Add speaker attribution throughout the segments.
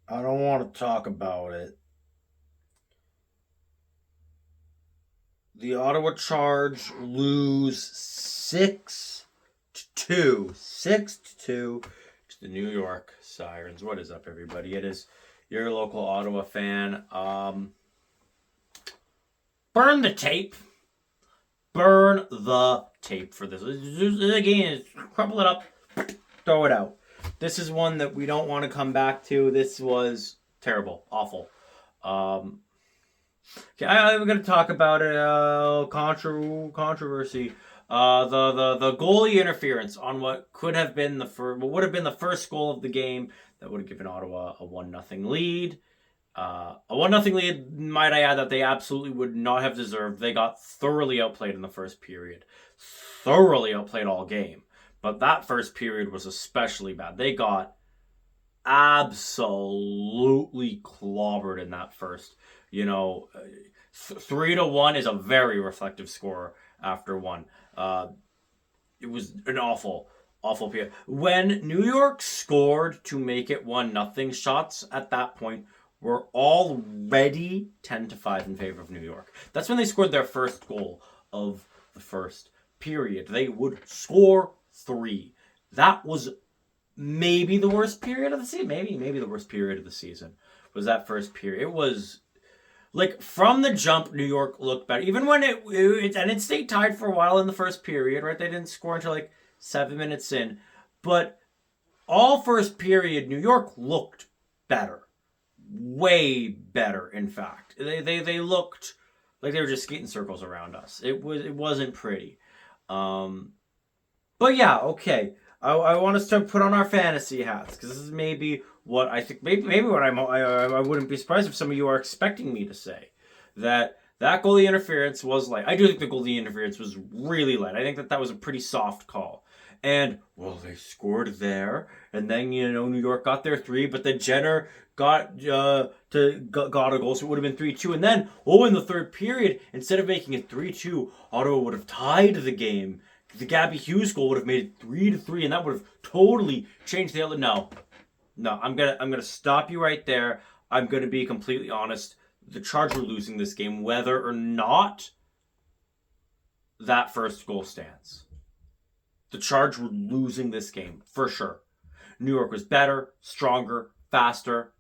Speaker 1: I don't want to talk about it. The Ottawa Charge lose 6-2. 6-2 to the New York Sirens. What is up, everybody? It is your local Ottawa fan. Burn the tape. Burn the tape for this. Again, crumple it up, throw it out. This is one that we don't want to come back to. This was terrible, awful. Um, okay, I'm going to talk about it. Controversy. The goalie interference on what could have been what would have been the first goal of the game that would have given Ottawa a 1-0 lead. A 1-0 lead, might I add, that they absolutely would not have deserved. They got thoroughly outplayed in the first period. Thoroughly outplayed all game. But that first period was especially bad. They got absolutely clobbered in that first. 3-1 is a very reflective score after one. It was an awful period. When New York scored to make it 1-0, shots at that point were already 10-5 in favor of New York. That's when they scored their first goal of the first period. They would score 3. That was maybe the worst period of the season. Maybe the worst period of the season was that first period. It was like from the jump, New York looked better. Even when it stayed tied for a while in the first period, right? They didn't score until like 7 minutes in, but all first period, New York looked better, way better. In fact, they looked like they were just skating circles around us. It wasn't pretty. Um, but yeah, okay. I want us to put on our fantasy hats because this is maybe what I think. Maybe what I wouldn't be surprised if some of you are expecting me to say that goalie interference was light. I do think the goalie interference was really light. I think that was a pretty soft call. And well, they scored there, and then New York got their 3, but then Jenner got got a goal, so it would have been 3-2. And then in the third period, instead of making it 3-2, Ottawa would have tied the game. The Gabby Hughes goal would have made it 3-3, and that would have totally changed the other. No, I'm gonna stop you right there. I'm gonna be completely honest. The Chargers were losing this game, whether or not that first goal stands. The Chargers were losing this game for sure. New York was better, stronger, faster.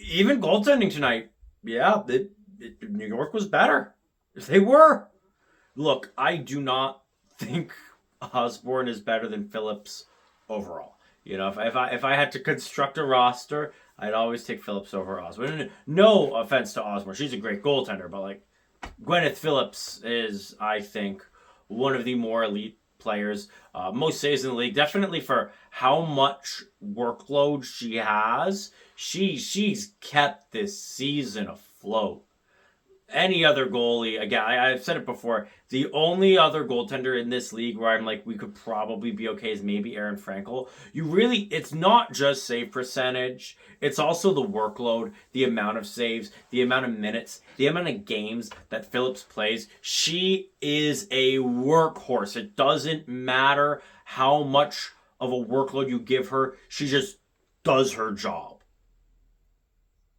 Speaker 1: Even goaltending tonight, yeah, New York was better. They were. Look, I do not think Osborne is better than Phillips overall. If I had to construct a roster, I'd always take Phillips over Osborne. No offense to Osborne, she's a great goaltender, but like Gwyneth Phillips is, I think, one of the more elite players, most saves in the league. Definitely for how much workload she has, she's kept this season afloat. Any other goalie, again, I've said it before, the only other goaltender in this league where I'm like, we could probably be okay is maybe Aaron Frankel. It's not just save percentage, it's also the workload, the amount of saves, the amount of minutes, the amount of games that Phillips plays. She is a workhorse. It doesn't matter how much of a workload you give her, she just does her job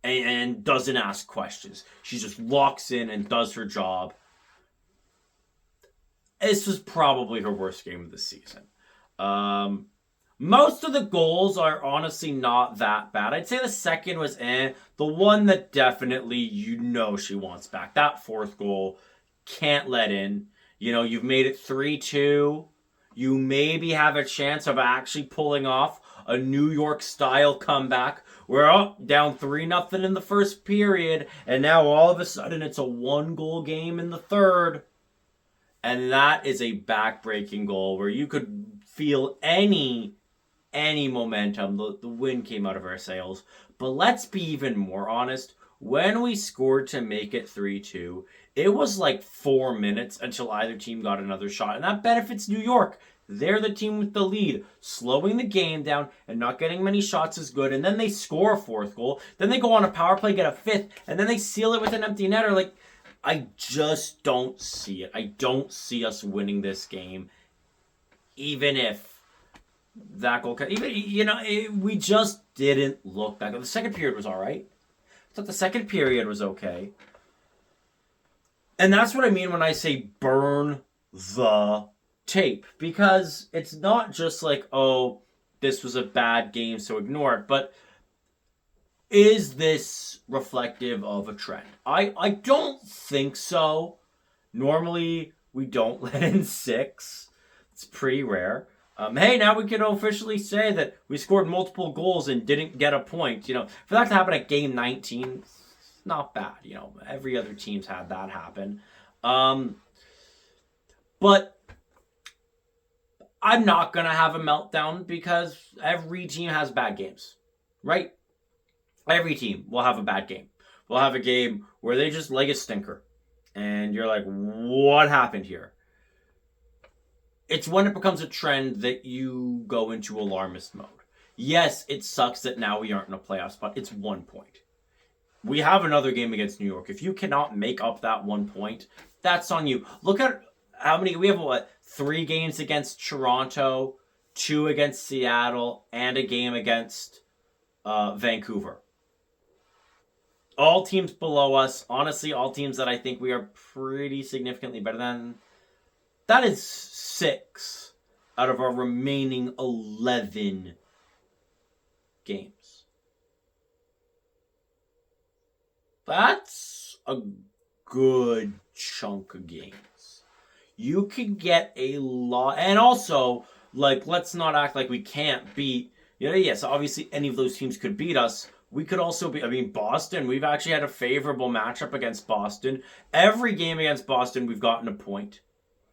Speaker 1: and doesn't ask questions. She just locks in and does her job. This was probably her worst game of the season. Most of the goals are honestly not that bad. I'd say the second was eh. The one that definitely she wants back. That fourth goal can't let in. You've made it 3-2. You maybe have a chance of actually pulling off a New York style comeback. We're up down 3-0 in the first period, and now all of a sudden it's a 1-goal game in the third. And that is a back-breaking goal where you could feel any momentum. The wind came out of our sails. But let's be even more honest. When we scored to make it 3-2, it was like 4 minutes until either team got another shot. And that benefits New York. They're the team with the lead. Slowing the game down and not getting many shots is good. And then they score a fourth goal. Then they go on a power play, get a fifth. And then they seal it with an empty netter. Like, I just don't see it. I don't see us winning this game. Even if that goal. Even we just didn't look that good. The second period was all right. I thought the second period was okay, and that's what I mean when I say burn the tape, because it's not just like, oh, this was a bad game, so ignore it, but is this reflective of a trend? I don't think so. Normally, we don't let in 6. It's pretty rare. Hey, now we can officially say that we scored multiple goals and didn't get a point. For that to happen at game 19, it's not bad. Every other team's had that happen. But I'm not going to have a meltdown because every team has bad games, right? Every team will have a bad game. We'll have a game where they just leg a stinker. And you're like, what happened here? It's when it becomes a trend that you go into alarmist mode. Yes, it sucks that now we aren't in a playoff spot. It's 1 point. We have another game against New York. If you cannot make up that 1 point, that's on you. Look at how many, we have 3 games against Toronto, 2 against Seattle, and a game against Vancouver. All teams below us, honestly, all teams that I think we are pretty significantly better than, that is 6 out of our remaining 11 games. That's a good chunk of games. You could get a lot, and also, let's not act like we can't beat, yes, obviously any of those teams could beat us. We could also be, Boston, we've actually had a favorable matchup against Boston. Every game against Boston, we've gotten a point.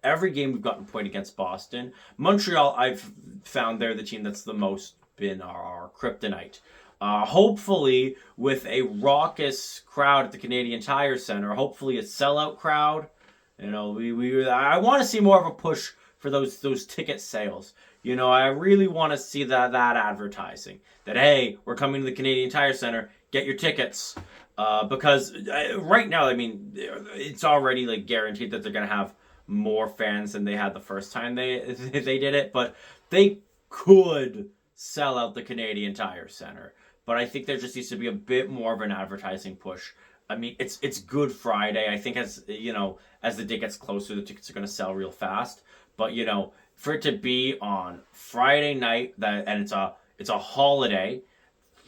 Speaker 1: Every game, we've gotten a point against Boston. Montreal, I've found they're the team that's the most been our kryptonite. Hopefully, with a raucous crowd at the Canadian Tire Center, hopefully a sellout crowd. I want to see more of a push for those ticket sales. I really want to see that advertising. That, hey, we're coming to the Canadian Tire Center, get your tickets. Because right now, it's already guaranteed that they're going to have more fans than they had the first time they did it. But they could sell out the Canadian Tire Center. But I think there just needs to be a bit more of an advertising push. It's Good Friday. I think as the day gets closer, the tickets are going to sell real fast. But for it to be on Friday night, and it's a holiday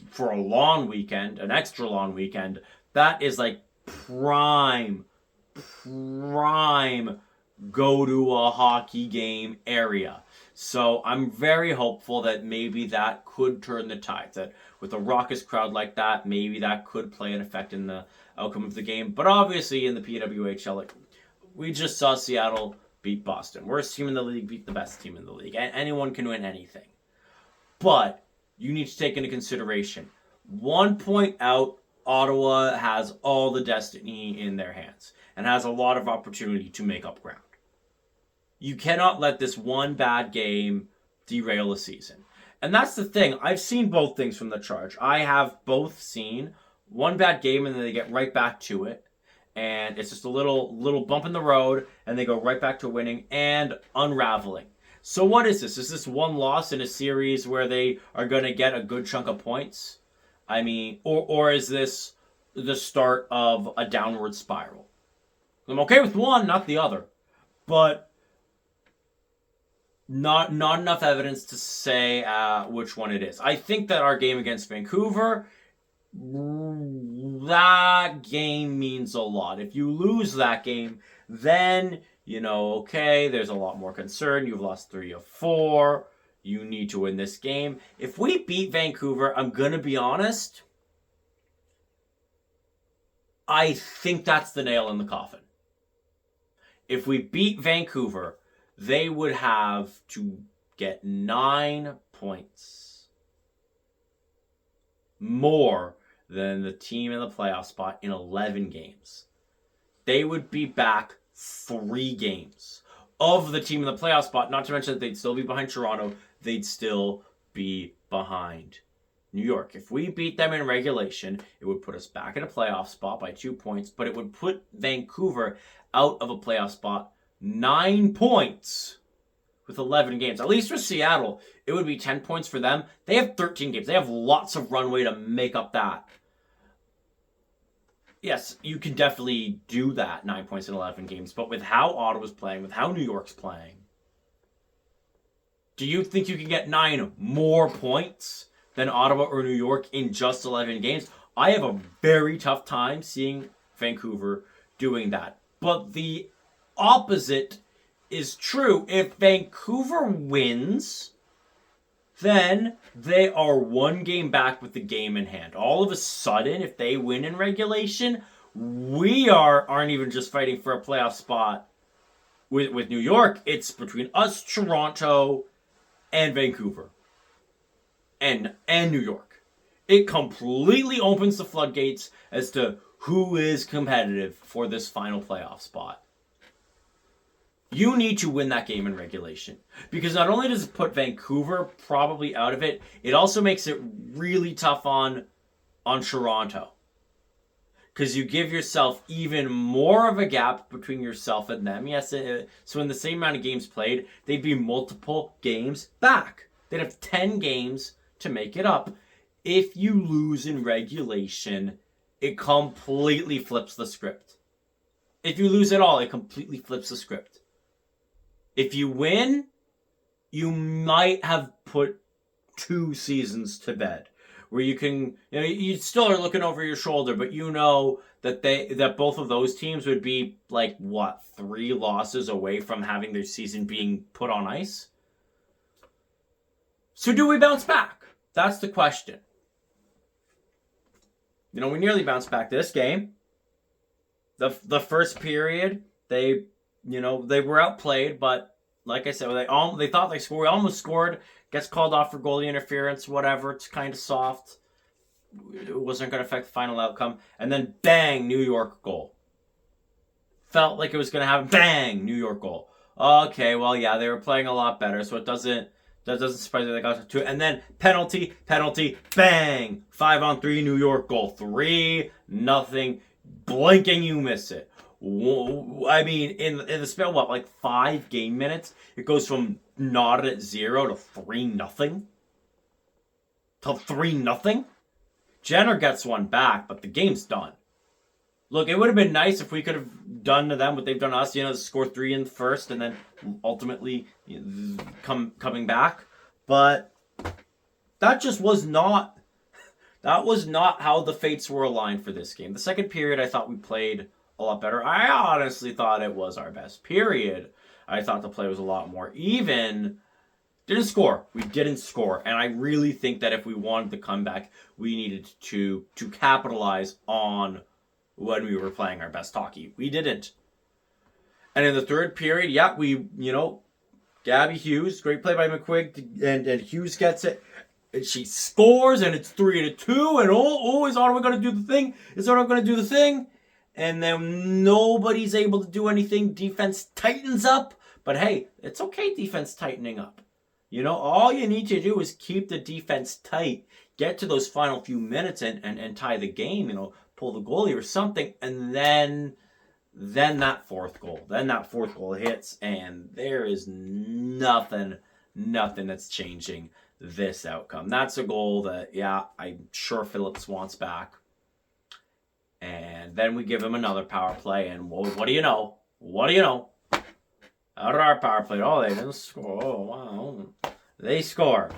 Speaker 1: for a long weekend, an extra long weekend, that is prime go to a hockey game area. So I'm very hopeful that maybe that could turn the tide. That with a raucous crowd like that, maybe that could play an effect in the outcome of the game. But obviously in the PWHL, we just saw Seattle beat Boston. Worst team in the league beat the best team in the league. Anyone can win anything. But you need to take into consideration, 1 point out, Ottawa has all the destiny in their hands and has a lot of opportunity to make up ground. You cannot let this one bad game derail a season. And that's the thing. I've seen both things from the Charge. I have both seen one bad game and then they get right back to it. And it's just a little bump in the road and they go right back to winning and unraveling. So what is this? Is this one loss in a series where they are going to get a good chunk of points? Or is this the start of a downward spiral? I'm okay with one, not the other. But not enough evidence to say which one it is. I think that our game against Vancouver, that game means a lot. If you lose that game, then, okay, there's a lot more concern. You've lost 3 of 4. You need to win this game. If we beat Vancouver, I'm going to be honest, I think that's the nail in the coffin. If we beat Vancouver, they would have to get 9 points more than the team in the playoff spot in 11 games. They would be back 3 games of the team in the playoff spot, not to mention that they'd still be behind Toronto. They'd still be behind New York. If we beat them in regulation, it would put us back in a playoff spot by 2 points, but it would put Vancouver out of a playoff spot 9 points with 11 games. At least for Seattle, it would be 10 points for them. They have 13 games. They have lots of runway to make up that. Yes, you can definitely do that, 9 points in 11 games. But with how Ottawa's playing, with how New York's playing, do you think you can get 9 more points than Ottawa or New York in just 11 games? I have a very tough time seeing Vancouver doing that. But the opposite is true. If Vancouver wins, then they are 1 game back with the game in hand. All of a sudden, if they win in regulation, we aren't even just fighting for a playoff spot with New York. It's between us, Toronto, and Vancouver. And New York. It completely opens the floodgates as to who is competitive for this final playoff spot. You need to win that game in regulation. Because not only does it put Vancouver probably out of it, it also makes it really tough on Toronto. Because you give yourself even more of a gap between yourself and them. Yes, so in the same amount of games played, they'd be multiple games back. They'd have 10 games to make it up. If you lose in regulation, it completely flips the script. If you lose at all, it completely flips the script. If you win, you might have put 2 seasons to bed. Where you can, you still are looking over your shoulder, but you know that both of those teams would be 3 losses away from having their season being put on ice. So do we bounce back? That's the question. We nearly bounced back this game. The first period, they were outplayed, but like I said, they thought they scored. We almost scored. Gets called off for goalie interference, whatever. It's kind of soft. It wasn't going to affect the final outcome. And then bang, New York goal. Felt like it was going to happen. Bang, New York goal. Okay, well, yeah, they were playing a lot better, so that doesn't surprise me they got to it. And then penalty, bang, 5-on-3 New York goal. 3-0. Blinking, you miss it. I mean, in the spell, 5 game minutes? It goes from not at 0 to 3-0? To 3-0? Jenner gets one back, but the game's done. Look, it would have been nice if we could have done to them what they've done to us, score 3 in the first and then ultimately coming back. But that just was not how the fates were aligned for this game. The second period, I thought we played a lot better. I honestly thought it was our best period. I thought the play was a lot more even. Didn't score. We didn't score. And I really think that if we wanted the comeback, we needed to capitalize on when we were playing our best hockey. We didn't. And in the third period, yeah, Gabby Hughes, great play by McQuigg, and Hughes gets it. And she scores, and it's 3-2, and is Ottawa going to do the thing? Is Ottawa going to do the thing? And then nobody's able to do anything. Defense tightens up. But hey, it's okay, defense tightening up. All you need to do is keep the defense tight. Get to those final few minutes and tie the game. Pull the goalie or something. And then that fourth goal. Then that fourth goal hits. And there is nothing that's changing this outcome. That's a goal that, yeah, I'm sure Phillips wants back. And then we give him another power play, and what do you know? Out of our power play, they didn't score. Oh, wow. They score.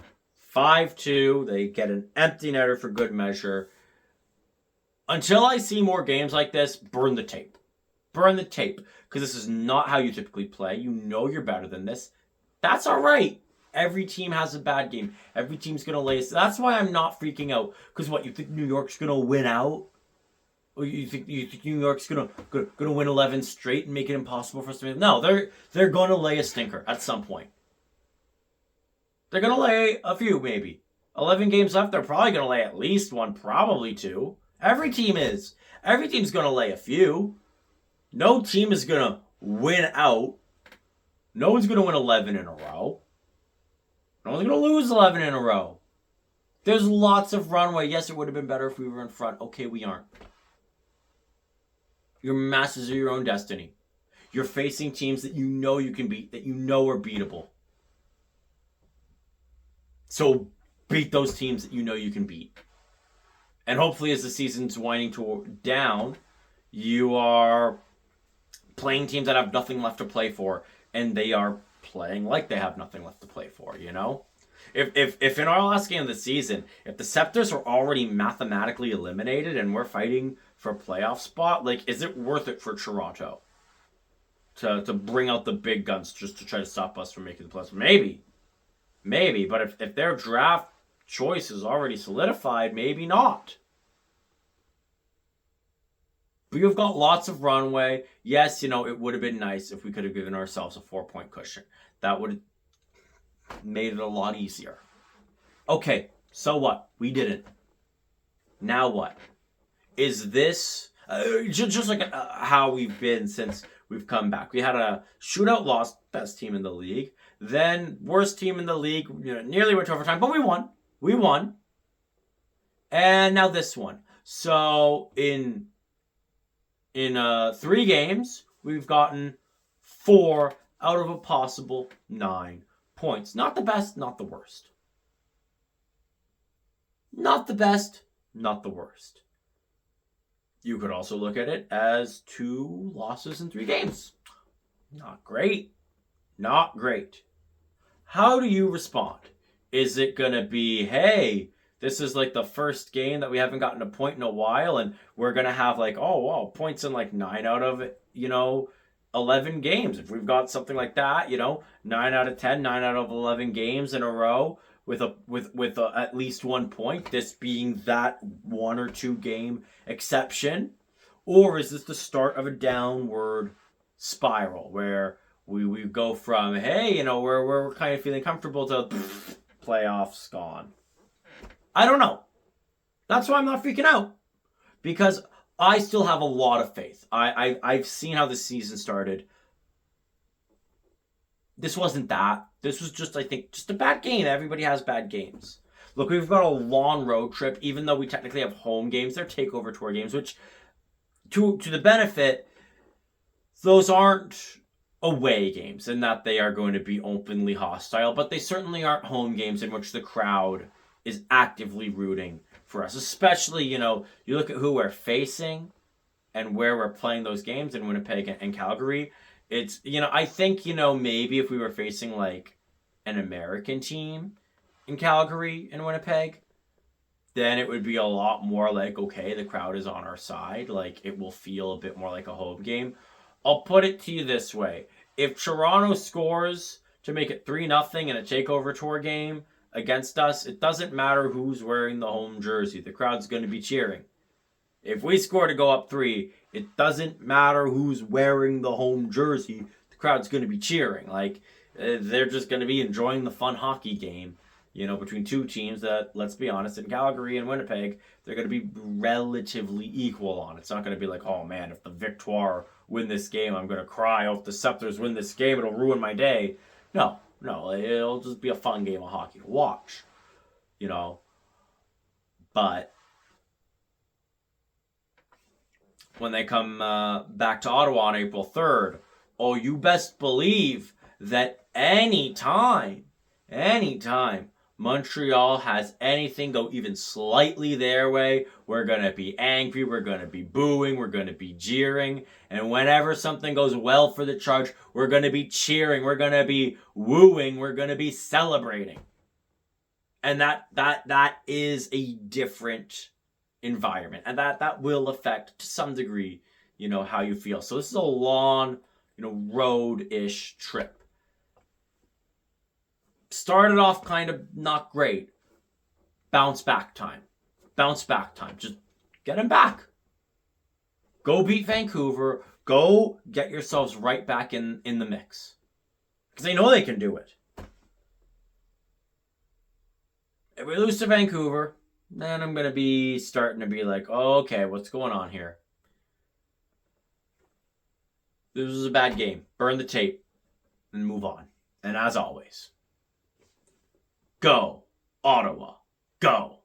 Speaker 1: 5-2. They get an empty netter for good measure. Until I see more games like this, burn the tape. Burn the tape. Because this is not how you typically play. You're better than this. That's all right. Every team has a bad game. Every team's going to lay... That's why I'm not freaking out. Because you think New York's going to win out? Or you think New York's gonna win 11 straight and make it impossible for us to win? No, they're gonna lay a stinker at some point. They're gonna lay a few, maybe. 11 games left, they're probably gonna lay at least 1, probably 2. Every team is. Every team's gonna lay a few. No team is gonna win out. No one's gonna win 11 in a row. No one's gonna lose 11 in a row. There's lots of runway. Yes, it would have been better if we were in front. Okay, we aren't. You're masters of your own destiny. You're facing teams that you can beat, that are beatable. So beat those teams that you know you can beat. And hopefully as the season's winding down, you are playing teams that have nothing left to play for, and they are playing like they have nothing left to play for, you know? If in our last game of the season, if the Scepters are already mathematically eliminated and we're fighting for a playoff spot, like, is it worth it for Toronto to bring out the big guns just to try to stop us from making the playoffs? Maybe, but if their draft choice is already solidified, maybe not. But you've got lots of runway. Yes, it would have been nice if we could have given ourselves a 4-point cushion. That would have made it a lot easier. Okay, so what? We didn't. Now what? Is this just like how we've been since we've come back? We had a shootout loss, best team in the league. Then worst team in the league, nearly went to overtime, but we won. We won. And now this one. So in 3 games, we've gotten 4 out of a possible 9 points. Not the best, not the worst. Not the best, not the worst. You could also look at it as 2 losses in 3 games. Not great. Not great. How do you respond? Is it going to be, hey, this is like the first game that we haven't gotten a point in a while, and we're going to have like, oh, wow, points in like 9 out of, 11 games. If we've got something like that, 9 out of 10, 9 out of 11 games in a row with at least 1 point, this being that 1 or 2 game exception? Or is this the start of a downward spiral where we go from, hey, we're kind of feeling comfortable to playoffs gone? I don't know. That's why I'm not freaking out. Because I still have a lot of faith. I've seen how the season started. This wasn't that. This was just, I think, just a bad game. Everybody has bad games. Look, we've got a long road trip. Even though we technically have home games, they're takeover tour games, which, to the benefit, those aren't away games in that they are going to be openly hostile, but they certainly aren't home games in which the crowd is actively rooting for us. Especially, you look at who we're facing and where we're playing those games in Winnipeg and Calgary. It's, I think, maybe if we were facing like an American team in Calgary and Winnipeg, then it would be a lot more like, okay, the crowd is on our side. Like, it will feel a bit more like a home game. I'll put it to you this way. If Toronto scores to make it 3-0 in a takeover tour game against us, it doesn't matter who's wearing the home jersey. The crowd's going to be cheering. If we score to go up 3, it doesn't matter who's wearing the home jersey. The crowd's going to be cheering. Like, they're just going to be enjoying the fun hockey game, between 2 teams that, let's be honest, in Calgary and Winnipeg, they're going to be relatively equal on. It's not going to be like, oh man, if the Victoire win this game, I'm going to cry. Oh, if the Scepters win this game, it'll ruin my day. No, it'll just be a fun game of hockey to watch, But when they come back to Ottawa on April 3rd, oh, you best believe that anytime Montreal has anything go even slightly their way, we're going to be angry, we're going to be booing, we're going to be jeering. And whenever something goes well for the Charge, we're going to be cheering, we're going to be wooing, we're going to be celebrating. And that is a different environment. And that will affect, to some degree, how you feel. So this is a long, road-ish trip. Started off kind of not great. Bounce back time. Just get him back. Go beat Vancouver. Go get yourselves right back in the mix. Because they know they can do it. If we lose to Vancouver, then I'm going to be starting to be like, oh, okay, what's going on here? This was a bad game. Burn the tape and move on. And as always, go, Ottawa, go.